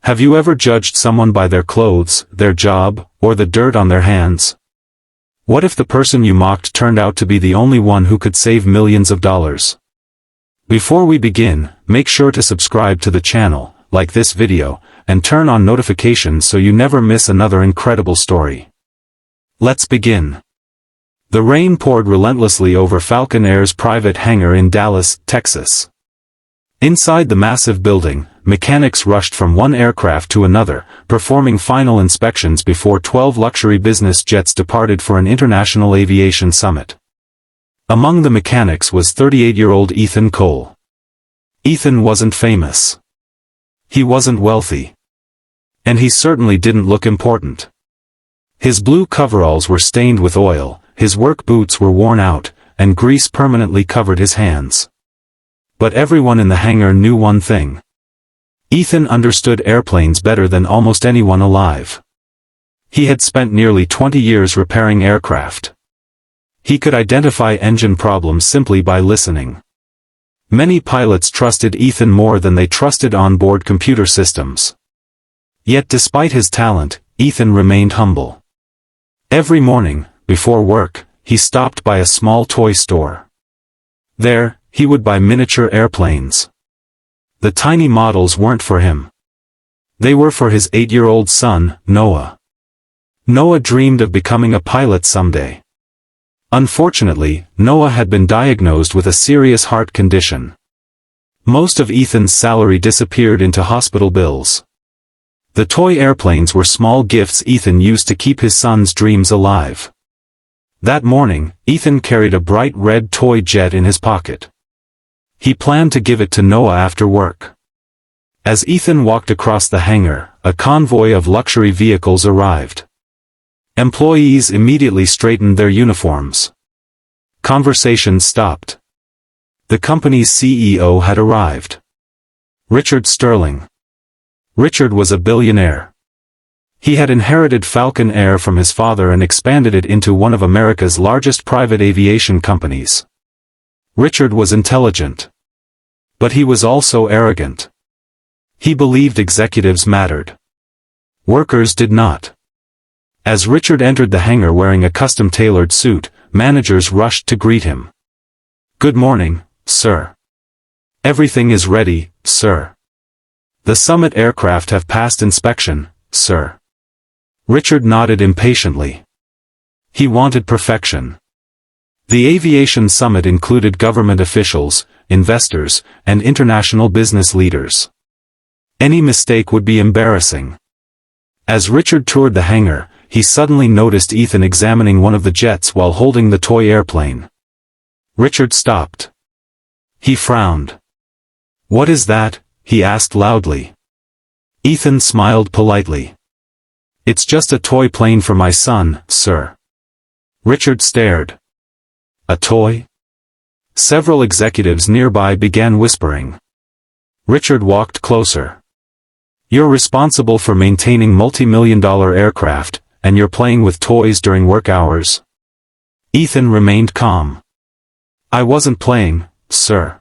Have you ever judged someone by their clothes, their job, or the dirt on their hands? What if the person you mocked turned out to be the only one who could save millions of dollars? Before we begin, make sure to subscribe to the channel, like this video, and turn on notifications so you never miss another incredible story. Let's begin. The rain poured relentlessly over Falcon Air's private hangar in Dallas, Texas. Inside the massive building, mechanics rushed from one aircraft to another, performing final inspections before 12 luxury business jets departed for an international aviation summit. Among the mechanics was 38-year-old Ethan Cole. Ethan wasn't famous. He wasn't wealthy. And he certainly didn't look important. His blue coveralls were stained with oil, his work boots were worn out, and grease permanently covered his hands. But everyone in the hangar knew one thing. Ethan understood airplanes better than almost anyone alive. He had spent nearly 20 years repairing aircraft. He could identify engine problems simply by listening. Many pilots trusted Ethan more than they trusted onboard computer systems. Yet despite his talent, Ethan remained humble. Every morning, before work, he stopped by a small toy store. There, he would buy miniature airplanes. The tiny models weren't for him. They were for his 8-year-old son, Noah. Noah dreamed of becoming a pilot someday. Unfortunately, Noah had been diagnosed with a serious heart condition. Most of Ethan's salary disappeared into hospital bills. The toy airplanes were small gifts Ethan used to keep his son's dreams alive. That morning, Ethan carried a bright red toy jet in his pocket. He planned to give it to Noah after work. As Ethan walked across the hangar, a convoy of luxury vehicles arrived. Employees immediately straightened their uniforms. Conversations stopped. The company's CEO had arrived. Richard Sterling. Richard was a billionaire. He had inherited Falcon Air from his father and expanded it into one of America's largest private aviation companies. Richard was intelligent. But he was also arrogant. He believed executives mattered. Workers did not. As Richard entered the hangar wearing a custom-tailored suit, managers rushed to greet him. "Good morning, sir. Everything is ready, sir. The Summit aircraft have passed inspection, sir." Richard nodded impatiently. He wanted perfection. The aviation summit included government officials, investors, and international business leaders. Any mistake would be embarrassing. As Richard toured the hangar, he suddenly noticed Ethan examining one of the jets while holding the toy airplane. Richard stopped. He frowned. "What is that?" he asked loudly. Ethan smiled politely. "It's just a toy plane for my son, sir." Richard stared. "A toy?" Several executives nearby began whispering. Richard walked closer. "You're responsible for maintaining multi-million-dollar aircraft, and you're playing with toys during work hours?" Ethan remained calm. "I wasn't playing, sir.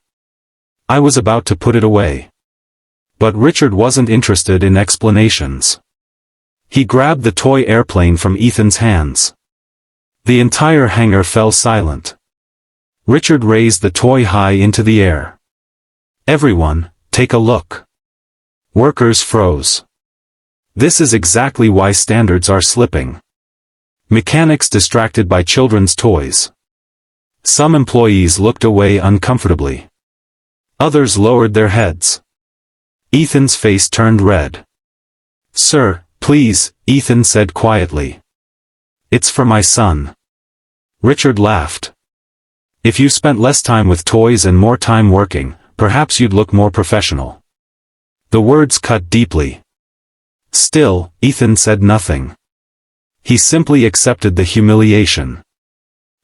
I was about to put it away." But Richard wasn't interested in explanations. He grabbed the toy airplane from Ethan's hands. The entire hangar fell silent. Richard raised the toy high into the air. "Everyone, take a look." Workers froze. This is exactly why standards are slipping. Mechanics distracted by children's toys. Some employees looked away uncomfortably. Others lowered their heads. Ethan's face turned red. "Sir, please," Ethan said quietly. "It's for my son." Richard laughed. "If you spent less time with toys and more time working, perhaps you'd look more professional." The words cut deeply. Still, Ethan said nothing. He simply accepted the humiliation.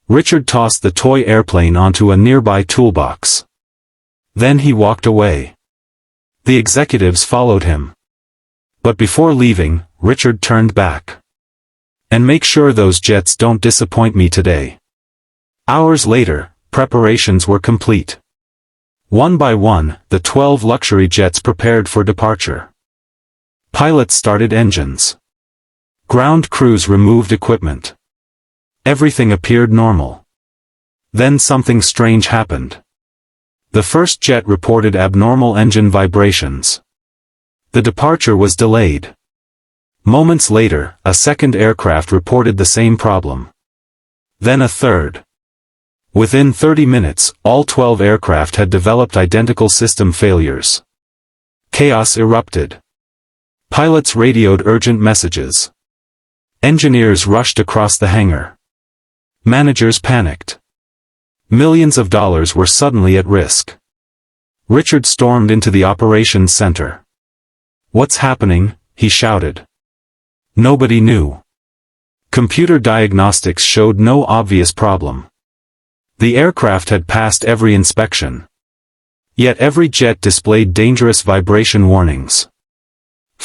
Richard tossed the toy airplane onto a nearby toolbox. Then he walked away. The executives followed him. But before leaving, Richard turned back. "And make sure those jets don't disappoint me today." Hours later, preparations were complete. One by one, the 12 luxury jets prepared for departure. Pilots started engines. Ground crews removed equipment. Everything appeared normal. Then something strange happened. The first jet reported abnormal engine vibrations. The departure was delayed. Moments later, a second aircraft reported the same problem. Then a third. Within 30 minutes, all 12 aircraft had developed identical system failures. Chaos erupted. Pilots radioed urgent messages. Engineers rushed across the hangar. Managers panicked. Millions of dollars were suddenly at risk. Richard stormed into the operations center. "What's happening?" he shouted. Nobody knew. Computer diagnostics showed no obvious problem. The aircraft had passed every inspection. Yet every jet displayed dangerous vibration warnings.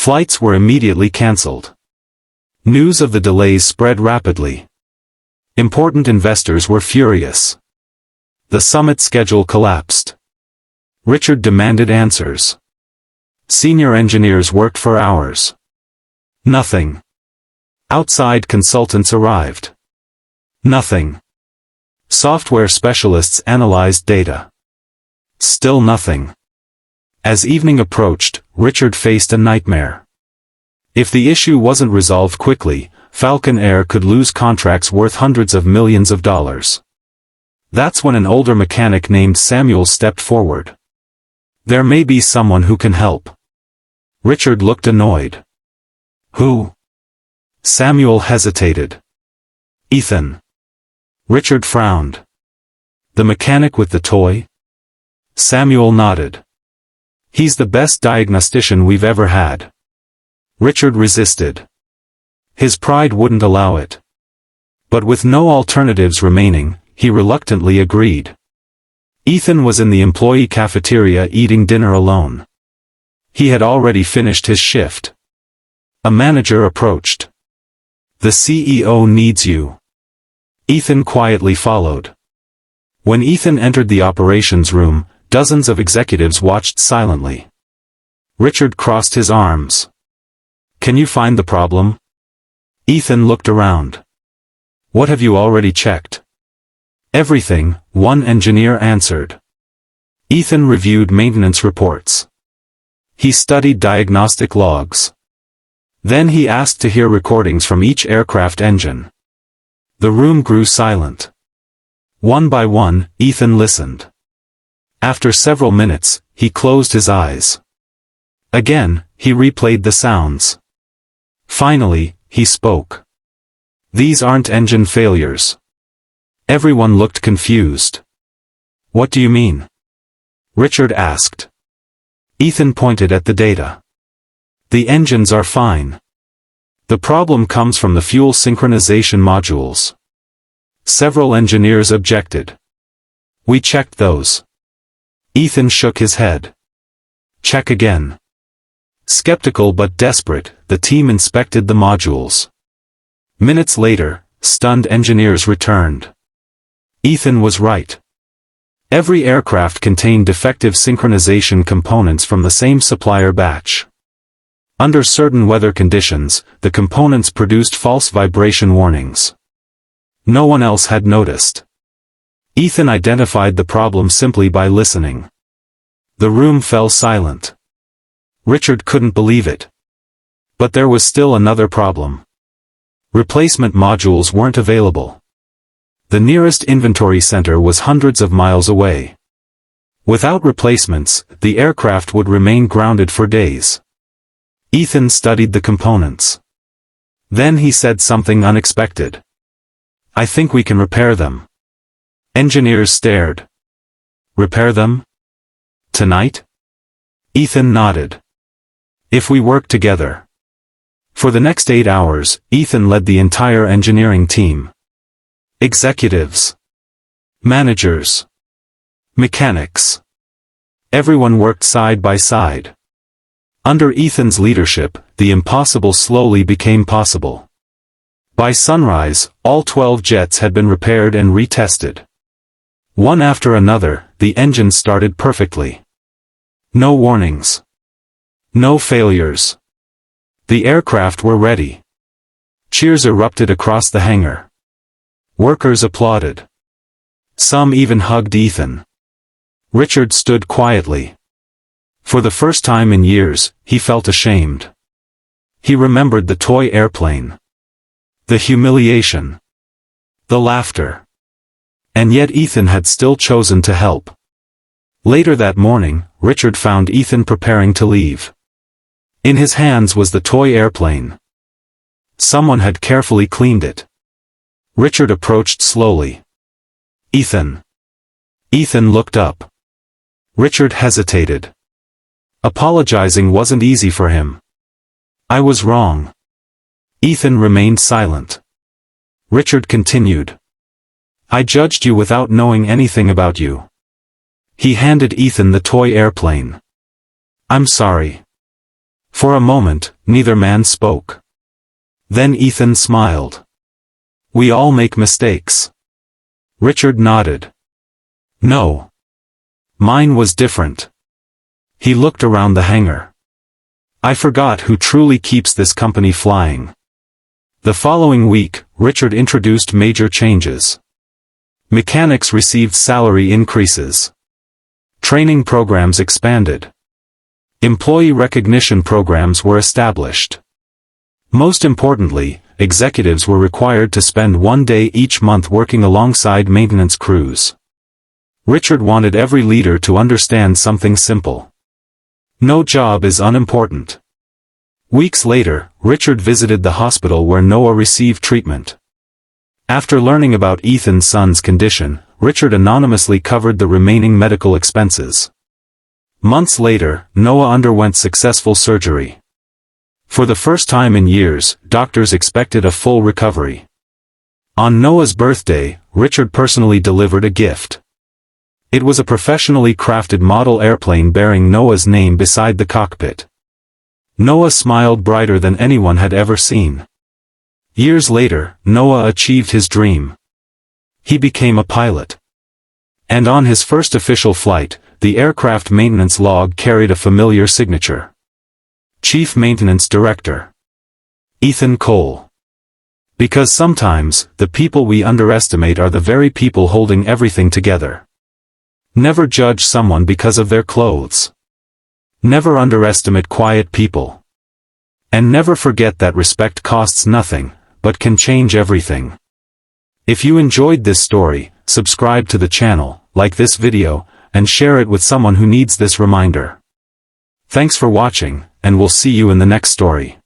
Flights were immediately cancelled. News of the delays spread rapidly. Important investors were furious. The summit schedule collapsed. Richard demanded answers. Senior engineers worked for hours. Nothing. Outside consultants arrived. Nothing. Software specialists analyzed data. Still nothing. As evening approached, Richard faced a nightmare. If the issue wasn't resolved quickly, Falcon Air could lose contracts worth hundreds of millions of dollars. That's when an older mechanic named Samuel stepped forward. "There may be someone who can help." Richard looked annoyed. "Who?" Samuel hesitated. "Ethan." Richard frowned. "The mechanic with the toy?" Samuel nodded. "He's the best diagnostician we've ever had." Richard resisted. His pride wouldn't allow it. But with no alternatives remaining, he reluctantly agreed. Ethan was in the employee cafeteria eating dinner alone. He had already finished his shift. A manager approached. "The CEO needs you." Ethan quietly followed. When Ethan entered the operations room, dozens of executives watched silently. Richard crossed his arms. "Can you find the problem?" Ethan looked around. "What have you already checked?" "Everything," one engineer answered. Ethan reviewed maintenance reports. He studied diagnostic logs. Then he asked to hear recordings from each aircraft engine. The room grew silent. One by one, Ethan listened. After several minutes, he closed his eyes. Again, he replayed the sounds. Finally, he spoke. "These aren't engine failures." Everyone looked confused. "What do you mean?" Richard asked. Ethan pointed at the data. "The engines are fine. The problem comes from the fuel synchronization modules." Several engineers objected. "We checked those." Ethan shook his head. "Check again." Skeptical but desperate, the team inspected the modules. Minutes later, stunned engineers returned. Ethan was right. Every aircraft contained defective synchronization components from the same supplier batch. Under certain weather conditions, the components produced false vibration warnings. No one else had noticed. Ethan identified the problem simply by listening. The room fell silent. Richard couldn't believe it. But there was still another problem. Replacement modules weren't available. The nearest inventory center was hundreds of miles away. Without replacements, the aircraft would remain grounded for days. Ethan studied the components. Then he said something unexpected. "I think we can repair them." Engineers stared. "Repair them? Tonight?" Ethan nodded. "If we work together." For the next 8 hours, Ethan led the entire engineering team. Executives. Managers. Mechanics. Everyone worked side by side. Under Ethan's leadership, the impossible slowly became possible. By sunrise, all 12 jets had been repaired and retested. One after another, the engines started perfectly. No warnings. No failures. The aircraft were ready. Cheers erupted across the hangar. Workers applauded. Some even hugged Ethan. Richard stood quietly. For the first time in years, he felt ashamed. He remembered the toy airplane. The humiliation. The laughter. And yet Ethan had still chosen to help. Later that morning, Richard found Ethan preparing to leave. In his hands was the toy airplane. Someone had carefully cleaned it. Richard approached slowly. Ethan. Ethan looked up. Richard hesitated. Apologizing wasn't easy for him. I was wrong. Ethan remained silent. Richard continued. I judged you without knowing anything about you. He handed Ethan the toy airplane. I'm sorry. For a moment, neither man spoke. Then Ethan smiled. We all make mistakes. Richard nodded. No. Mine was different. He looked around the hangar. I forgot who truly keeps this company flying. The following week, Richard introduced major changes. Mechanics received salary increases. Training programs expanded. Employee recognition programs were established. Most importantly, executives were required to spend one day each month working alongside maintenance crews. Richard wanted every leader to understand something simple. No job is unimportant. Weeks later, Richard visited the hospital where Noah received treatment. After learning about Ethan's son's condition, Richard anonymously covered the remaining medical expenses. Months later, Noah underwent successful surgery. For the first time in years, doctors expected a full recovery. On Noah's birthday, Richard personally delivered a gift. It was a professionally crafted model airplane bearing Noah's name beside the cockpit. Noah smiled brighter than anyone had ever seen. Years later, Noah achieved his dream. He became a pilot. And on his first official flight, the aircraft maintenance log carried a familiar signature. Chief Maintenance Director. Ethan Cole. Because sometimes, the people we underestimate are the very people holding everything together. Never judge someone because of their clothes. Never underestimate quiet people. And never forget that respect costs nothing, but can change everything. If you enjoyed this story, subscribe to the channel, like this video, and share it with someone who needs this reminder. Thanks for watching, and we'll see you in the next story.